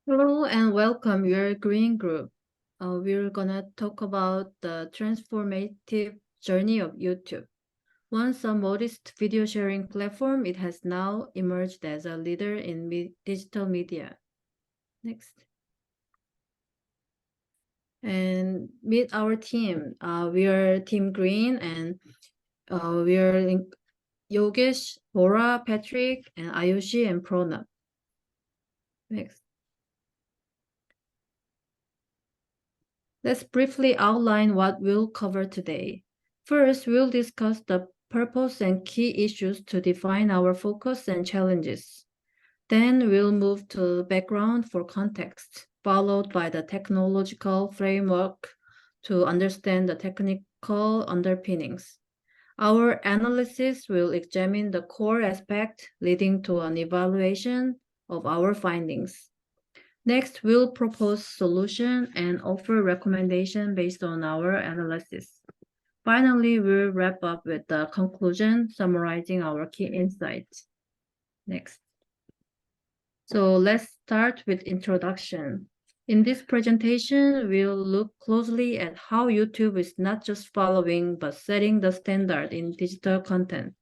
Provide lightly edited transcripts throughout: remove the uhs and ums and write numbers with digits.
Hello and welcome. We're Green Group. We're gonna talk about the transformative journey of YouTube. Once a modest video sharing platform, it has now emerged as a leader in digital media. Next. And meet our team. We are Team Green and we are Yogesh, Bora, Patrick, and Ayushi and Pranab. Next. Let's briefly outline what we'll cover today. First, we'll discuss the purpose and key issues to define our focus and challenges. Then we'll move to background for context, followed by the technological framework to understand the technical underpinnings. Our analysis will examine the core aspect, leading to an evaluation of our findings. Next, we'll propose solution and offer recommendation based on our analysis. Finally, we'll wrap up with the conclusion summarizing our key insights. Next. So let's start with introduction. In this presentation, we'll look closely at how YouTube is not just following, but setting the standard in digital content.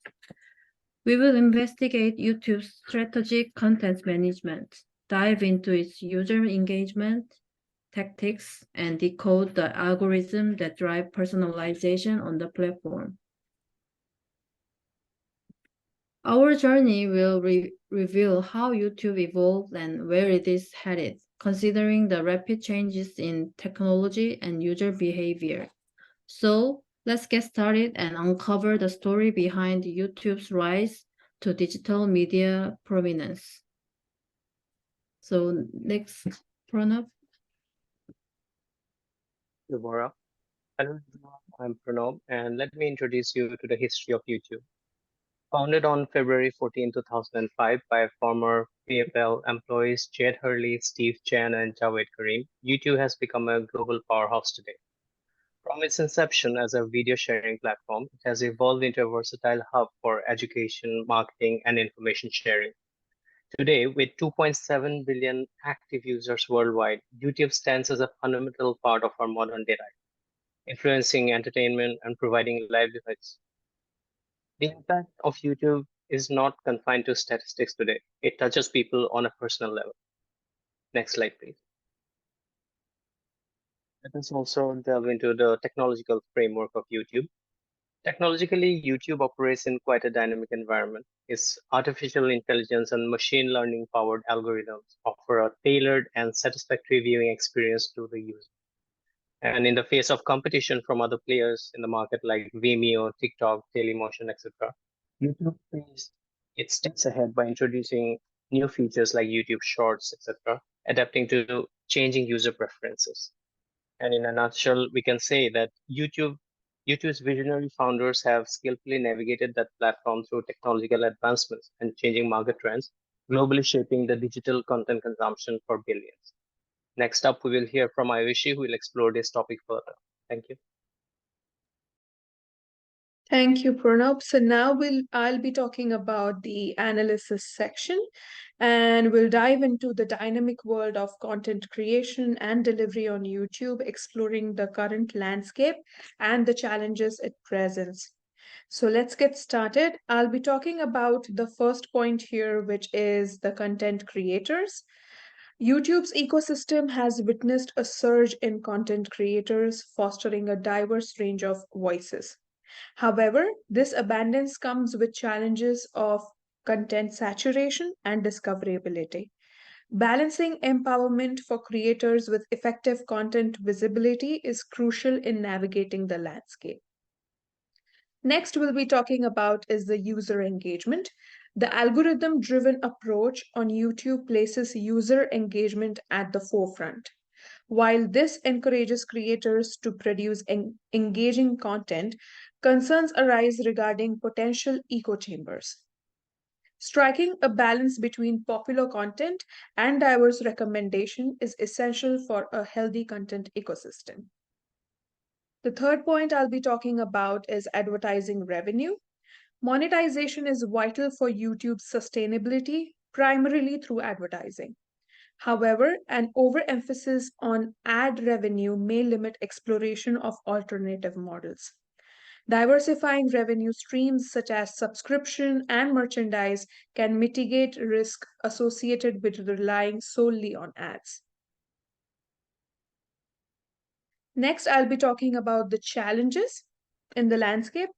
We will investigate YouTube's strategic content management, dive into its user engagement tactics, and decode the algorithm that drive personalization on the platform. Our journey will reveal how YouTube evolved and where it is headed, considering the rapid changes in technology and user behavior. So let's get started and uncover the story behind YouTube's rise to digital media prominence. So next, Pranab. Deborah. Hello, everyone. I'm Pranav, and let me introduce you to the history of YouTube. Founded on February 14, 2005 by former PayPal employees Jed Hurley, Steve Chen, and Javed Karim, YouTube has become a global powerhouse today. From its inception as a video sharing platform, it has evolved into a versatile hub for education, marketing, and information sharing. Today, with 2.7 billion active users worldwide, YouTube stands as a fundamental part of our modern day life, influencing entertainment and providing livelihoods. The impact of YouTube is not confined to statistics today. It touches people on a personal level. Next slide, please. Let us also delve into the technological framework of YouTube. Technologically, YouTube operates in quite a dynamic environment. Its artificial intelligence and machine learning powered algorithms offer a tailored and satisfactory viewing experience to the user. And in the face of competition from other players in the market like Vimeo, TikTok, Dailymotion, etc., YouTube stays it steps ahead by introducing new features like YouTube Shorts, etc., adapting to changing user preferences. And in a nutshell, we can say that YouTube's visionary founders have skillfully navigated that platform through technological advancements and changing market trends, globally shaping the digital content consumption for billions. Next up, we will hear from Ayushi, who will explore this topic further. Thank you. Thank you, Pranav. So now I'll be talking about the analysis section, and we'll dive into the dynamic world of content creation and delivery on YouTube, exploring the current landscape and the challenges it presents. So let's get started. I'll be talking about the first point here, which is the content creators. YouTube's ecosystem has witnessed a surge in content creators, fostering a diverse range of voices. However, this abundance comes with challenges of content saturation and discoverability. Balancing empowerment for creators with effective content visibility is crucial in navigating the landscape. Next, we'll be talking about is the user engagement. The algorithm driven approach on YouTube places user engagement at the forefront. While this encourages creators to produce engaging content, concerns arise regarding potential echo chambers. Striking a balance between popular content and diverse recommendation is essential for a healthy content ecosystem. The third point I'll be talking about is advertising revenue. Monetization is vital for YouTube's sustainability, primarily through advertising. However, an overemphasis on ad revenue may limit exploration of alternative models. Diversifying revenue streams such as subscription and merchandise can mitigate risk associated with relying solely on ads. Next, I'll be talking about the challenges in the landscape.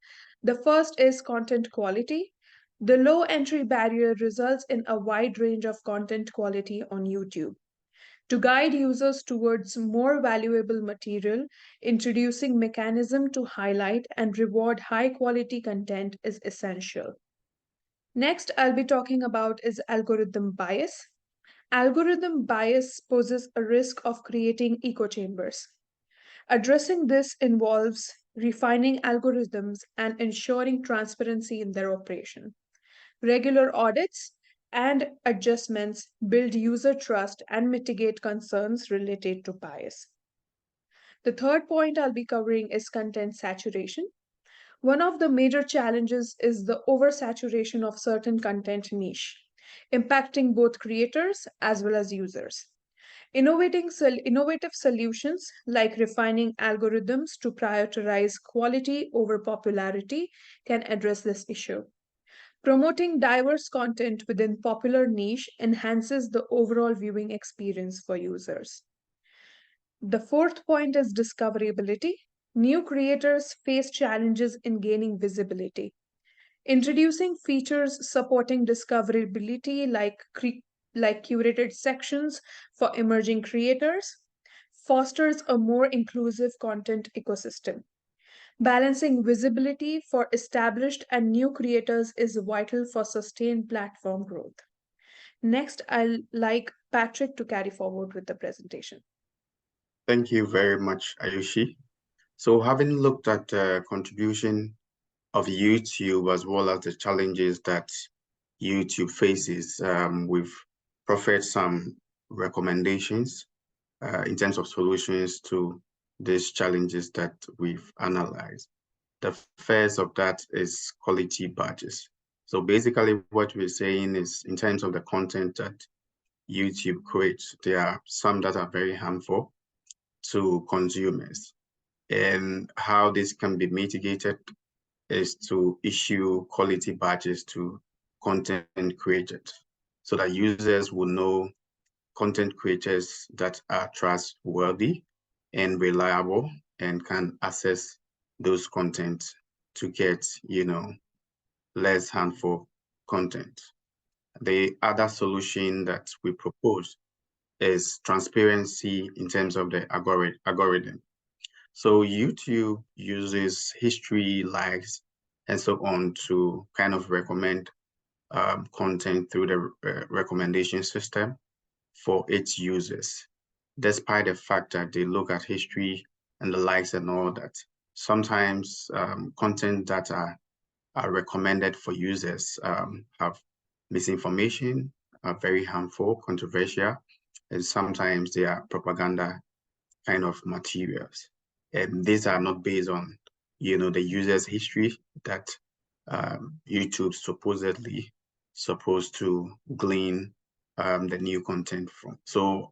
The first is content quality. The low entry barrier results in a wide range of content quality on YouTube. To guide users towards more valuable material, introducing mechanism to highlight and reward high quality content is essential. Next, I'll be talking about is algorithm bias. Algorithm bias poses a risk of creating echo chambers. Addressing this involves refining algorithms and ensuring transparency in their operation. Regular audits and adjustments build user trust and mitigate concerns related to bias. The third point I'll be covering is content saturation. One of the major challenges is the oversaturation of certain content niche, impacting both creators as well as users. Innovative solutions like refining algorithms to prioritize quality over popularity can address this issue. Promoting diverse content within popular niche enhances the overall viewing experience for users. The fourth point is discoverability. New creators face challenges in gaining visibility. Introducing features supporting discoverability like curated sections for emerging creators fosters a more inclusive content ecosystem. Balancing visibility for established and new creators is vital for sustained platform growth. Next, I'll like Patrick to carry forward with the presentation. Thank you very much, Ayushi. So having looked at the contribution of YouTube as well as the challenges that YouTube faces, we've proffered some recommendations in terms of solutions to these challenges that we've analyzed. The first of that is quality badges. So basically what we're saying is in terms of the content that YouTube creates, there are some that are very harmful to consumers. And how this can be mitigated is to issue quality badges to content creators so that users will know content creators that are trustworthy and reliable and can access those content to get, less harmful content. The other solution that we propose is transparency in terms of the algorithm. So YouTube uses history, likes, and so on to kind of recommend content through the recommendation system for its users, despite the fact that they look at history and the likes and all that. Sometimes content that are recommended for users have misinformation, are very harmful, controversial, and sometimes they are propaganda kind of materials. And these are not based on, the user's history that YouTube supposedly supposed to glean the new content from. So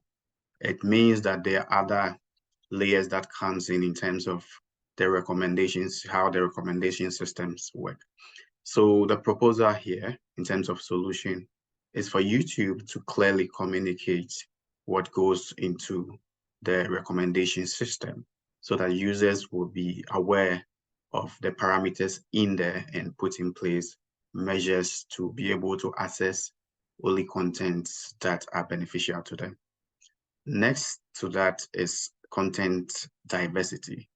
it means that there are other layers that comes in terms of the recommendations, how the recommendation systems work. So the proposal here in terms of solution is for YouTube to clearly communicate what goes into the recommendation system so that users will be aware of the parameters in there and put in place measures to be able to access only contents that are beneficial to them. Next to that is content diversity.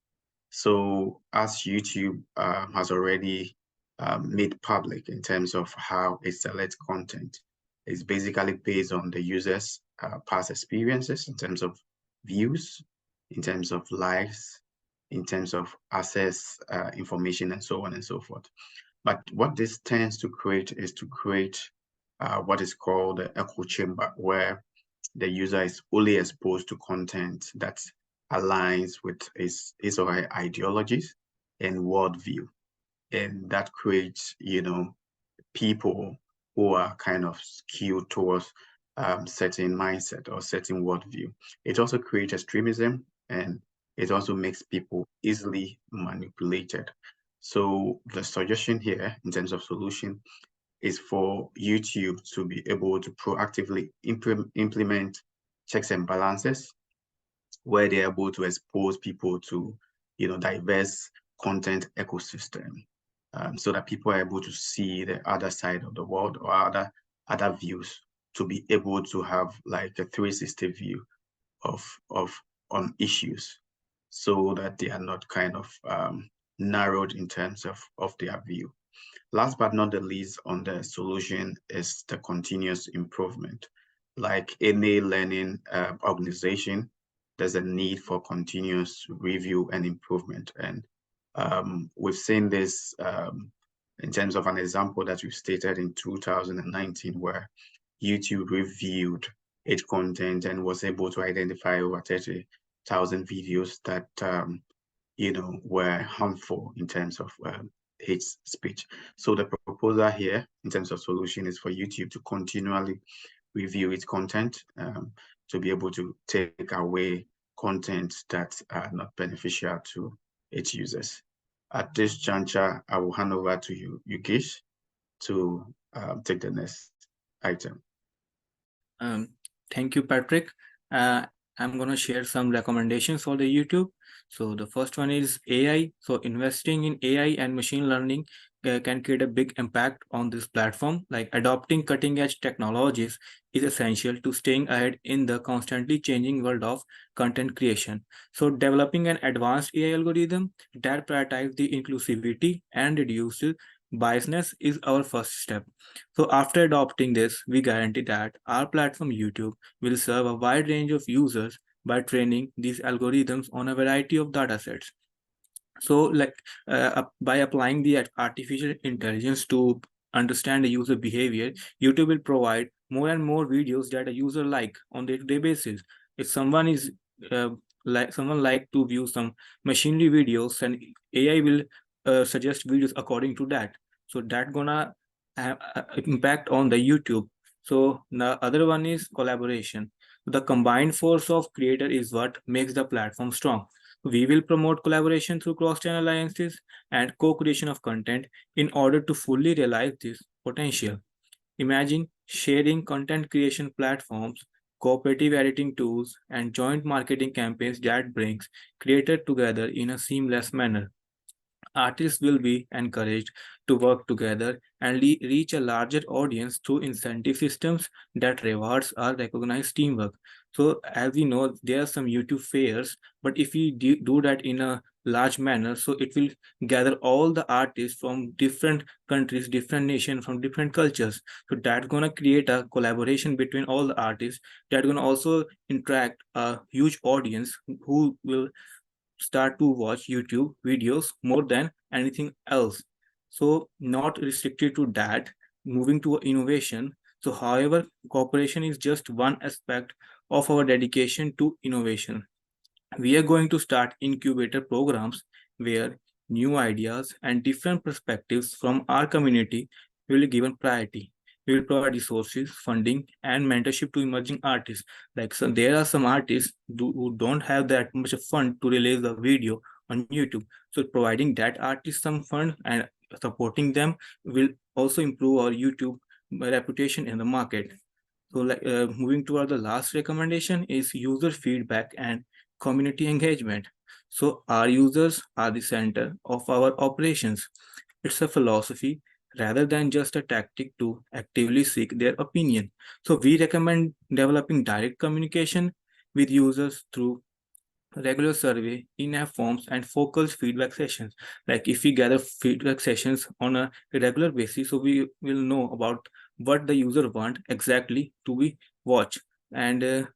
So as YouTube has already made public in terms of how it selects content, it's basically based on the user's past experiences in terms of views, in terms of likes, in terms of access information, and so on and so forth. But what this tends to create is to create what is called the echo chamber, where the user is only exposed to content that aligns with his or her ideologies and worldview. And that creates, people who are kind of skewed towards certain mindset or certain worldview. It also creates extremism, and it also makes people easily manipulated. So the suggestion here in terms of solution is for YouTube to be able to proactively implement checks and balances where they're able to expose people to, diverse content ecosystem, so that people are able to see the other side of the world or other views, to be able to have like a 360 view of on issues, so that they are not kind of narrowed in terms of their view. Last but not the least on the solution is the continuous improvement. Like any learning organization, there's a need for continuous review and improvement. And we've seen this in terms of an example that we stated in 2019, where YouTube reviewed its content and was able to identify over 30,000 videos that were harmful in terms of hate speech. So the proposal here in terms of solution is for YouTube to continually review its content, to be able to take away content that are not beneficial to its users. At this juncture, I will hand over to you, Yukesh, to take the next item. Thank you, Patrick. I'm going to share some recommendations for the YouTube. So the first one is AI. So investing in AI and machine learning can create a big impact on this platform. Like adopting cutting edge technologies is essential to staying ahead in the constantly changing world of content creation. So developing an advanced AI algorithm that prioritizes the inclusivity and reduces biasness is our first step. So after adopting this, we guarantee that our platform YouTube will serve a wide range of users by training these algorithms on a variety of datasets. So like by applying the artificial intelligence to understand the user behavior, YouTube will provide more and more videos that a user like on day-to-day basis. If someone is like to view some machinery videos, and AI will suggest videos according to that. So that gonna have impact on the YouTube. So the other one is collaboration. The combined force of creator is what makes the platform strong. We will promote collaboration through cross-channel alliances and co-creation of content in order to fully realize this potential. Imagine sharing content creation platforms, cooperative editing tools, and joint marketing campaigns that brings creators together in a seamless manner. Artists will be encouraged to work together and reach a larger audience through incentive systems that rewards or recognize teamwork. So as we know, there are some YouTube fairs, but if we do that in a large manner, so it will gather all the artists from different countries, different nations, from different cultures. So that's gonna create a collaboration between all the artists. That's gonna also interact a huge audience who will start to watch YouTube videos more than anything else. So not restricted to that, moving to innovation. So however, cooperation is just one aspect of our dedication to innovation. We are going to start incubator programs where new ideas and different perspectives from our community will be given priority. We will provide resources, funding, and mentorship to emerging artists. Like so there are some artists who don't have that much of fund to release a video on YouTube. So providing that artist some fund and supporting them will also improve our YouTube reputation in the market. So like moving toward the last recommendation is user feedback and community engagement. So our users are the center of our operations. It's a philosophy rather than just a tactic to actively seek their opinion. So we recommend developing direct communication with users through regular survey, in-app forms, and focused feedback sessions. Like if we gather feedback sessions on a regular basis, so we will know about what the user want exactly to be watched. And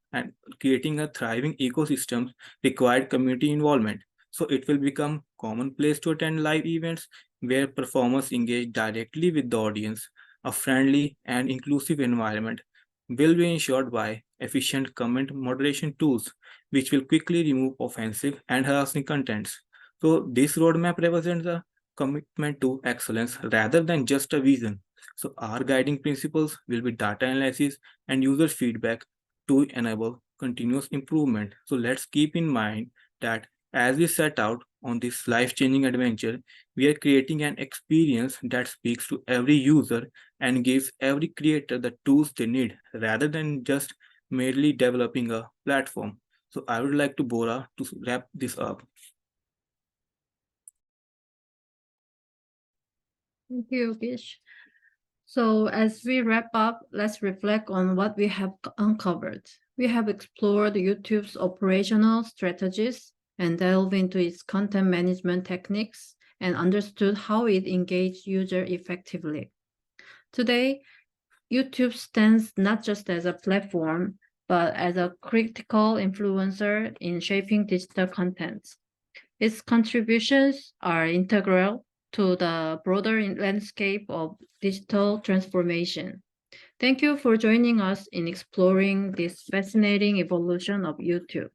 creating a thriving ecosystem required community involvement. So it will become commonplace to attend live events where performers engage directly with the audience. A friendly and inclusive environment will be ensured by efficient comment moderation tools, which will quickly remove offensive and harassing contents. So this roadmap represents a commitment to excellence rather than just a vision. So our guiding principles will be data analysis and user feedback to enable continuous improvement. So let's keep in mind that as we set out on this life-changing adventure, we are creating an experience that speaks to every user and gives every creator the tools they need rather than just merely developing a platform. So I would like to Bora to wrap this up. Thank you, Gish. So as we wrap up, let's reflect on what we have uncovered. We have explored YouTube's operational strategies and delved into its content management techniques and understood how it engaged users effectively. Today, YouTube stands not just as a platform, but as a critical influencer in shaping digital content. Its contributions are integral to the broader landscape of digital transformation. Thank you for joining us in exploring this fascinating evolution of YouTube.